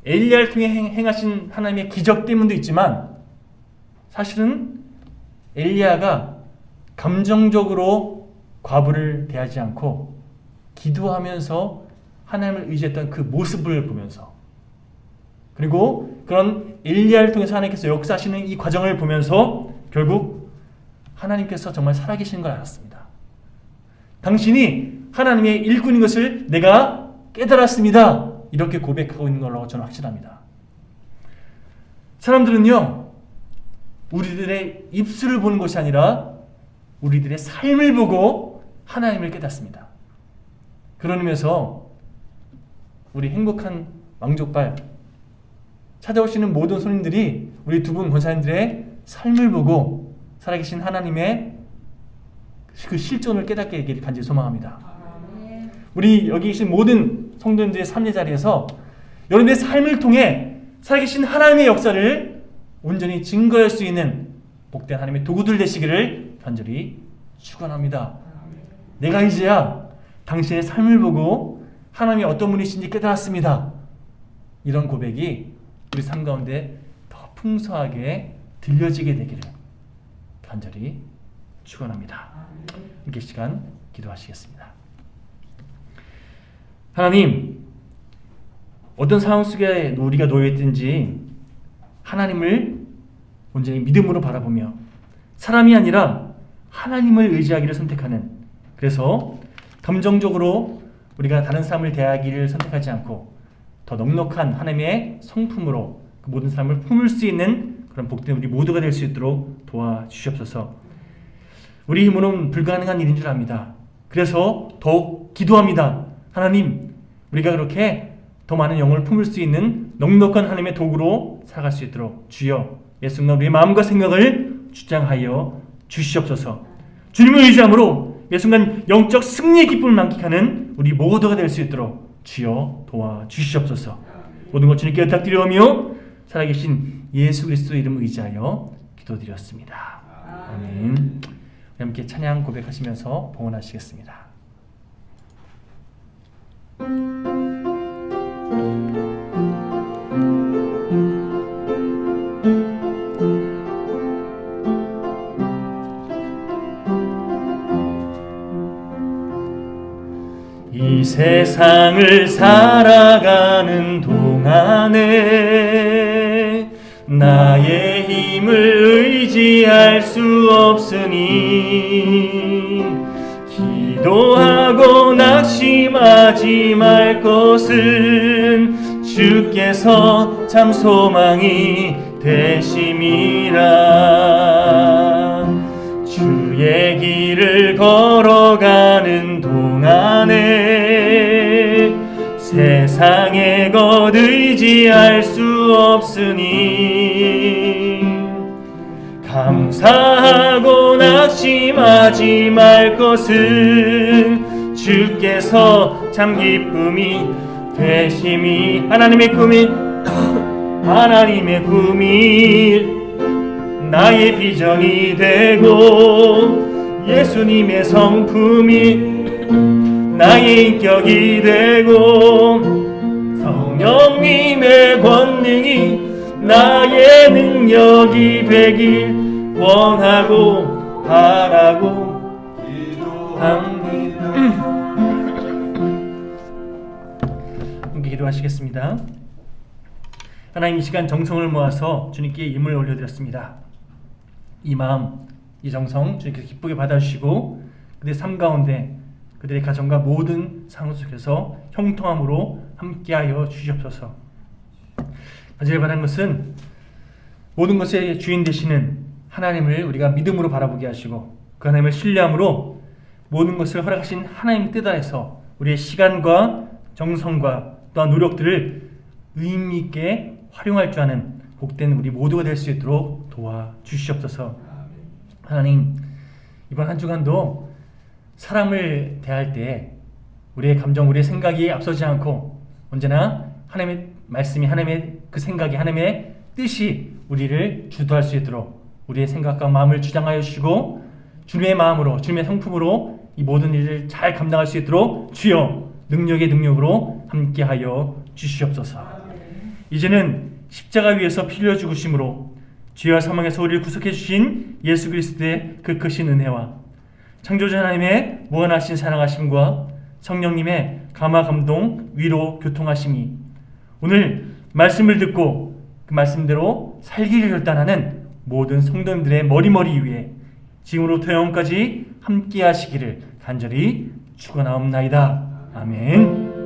엘리야를 통해 행하신 하나님의 기적 때문도 있지만 사실은 엘리야가 감정적으로 과부를 대하지 않고 기도하면서 하나님을 의지했던 그 모습을 보면서, 그리고 그런 엘리야를 통해서 하나님께서 역사하시는 이 과정을 보면서 결국 하나님께서 정말 살아계신 걸 알았습니다. 당신이 하나님의 일꾼인 것을 내가 깨달았습니다. 이렇게 고백하고 있는 걸로 저는 확신합니다. 사람들은요, 우리들의 입술을 보는 것이 아니라 우리들의 삶을 보고 하나님을 깨닫습니다. 그런 의미에서 우리 행복한 왕족발 찾아오시는 모든 손님들이 우리 두 분 권사님들의 삶을 보고 살아계신 하나님의 그 실존을 깨닫게 되기를 간절히 소망합니다. 우리 여기 계신 모든 성도님들의 삶의 자리에서 여러분의 삶을 통해 살아계신 하나님의 역사를 온전히 증거할 수 있는 복된 하나님의 도구들 되시기를 간절히 축원합니다. 내가 이제야 당신의 삶을 보고 하나님이 어떤 분이신지 깨달았습니다. 이런 고백이 우리 삶 가운데 더 풍성하게 들려지게 되기를 간절히 축원합니다. 함께 시간 기도하시겠습니다. 하나님, 어떤 상황 속에 우리가 놓여있든지 하나님을 온전히 믿음으로 바라보며 사람이 아니라 하나님을 의지하기를 선택하는, 그래서 감정적으로 우리가 다른 사람을 대하기를 선택하지 않고 더 넉넉한 하나님의 성품으로 그 모든 사람을 품을 수 있는 그런 복된 우리 모두가 될 수 있도록 도와주시옵소서. 우리 힘으로는 불가능한 일인 줄 압니다. 그래서 더욱 기도합니다. 하나님, 우리가 그렇게 더 많은 영혼을 품을 수 있는 넉넉한 하나님의 도구로 살아갈 수 있도록 주여 예수님 우리의 마음과 생각을 주장하여 주시옵소서. 주님을 의지함으로 매 순간 영적 승리의 기쁨을 만끽하는 우리 모두가 될 수 있도록 주여 도와주시옵소서. 모든 것 주님께 부탁드리오며 살아계신 예수 그리스도의 이름을 의지하여 기도드렸습니다. 아멘. 함께 찬양 고백하시면서 봉헌하시겠습니다. 세상을 살아가는 동안에 나의 힘을 의지할 수 없으니 기도하고 낙심하지 말 것은 주께서 참 소망이 되심이라. 주의 길을 걸어가는 동안에 세상의 것 의지할 수 없으니 감사하고 낙심하지 말 것은 주께서 참 기쁨이 되심이. 하나님의 꿈이 나의 비전이 되고 예수님의 성품이 나의 인격이 되고 성령님의 권능이 나의 능력이 되길 원하고 바라고 기도합니다. 함께 기도하시겠습니다. 하나님, 이 시간 정성을 모아서 주님께 임을 올려드렸습니다. 이 마음, 이 정성 주님께서 기쁘게 받아주시고 그들의 삶 가운데 그들의 가정과 모든 상황 속에서 형통함으로 함께하여 주시옵소서. 간절히 바라는 것은 모든 것의 주인 되시는 하나님을 우리가 믿음으로 바라보게 하시고 그 하나님을 신뢰함으로 모든 것을 허락하신 하나님의 뜻 안에서 우리의 시간과 정성과 또한 노력들을 의미 있게 활용할 줄 아는 복된 우리 모두가 될 수 있도록 도와주시옵소서. 하나님, 이번 한 주간도 사람을 대할 때 우리의 감정, 우리의 생각이 앞서지 않고 언제나 하나님의 말씀이, 하나님의 그 생각이, 하나님의 뜻이 우리를 주도할 수 있도록 우리의 생각과 마음을 주장하여 주시고 주님의 마음으로, 주님의 성품으로 이 모든 일을 잘 감당할 수 있도록 주여 능력의 능력으로 함께하여 주시옵소서. 이제는 십자가 위에서 피 흘려 죽으심으로 죄와 사망에서 우리를 구속해 주신 예수 그리스도의 그 크신 은혜와 창조주 하나님의 무한하신 사랑하심과 성령님의 감화 감동 위로 교통하심이 오늘 말씀을 듣고 그 말씀대로 살기를 결단하는 모든 성도님들의 머리머리 위에 지금으로부터 영원까지 함께 하시기를 간절히 축원하옵나이다. 아멘.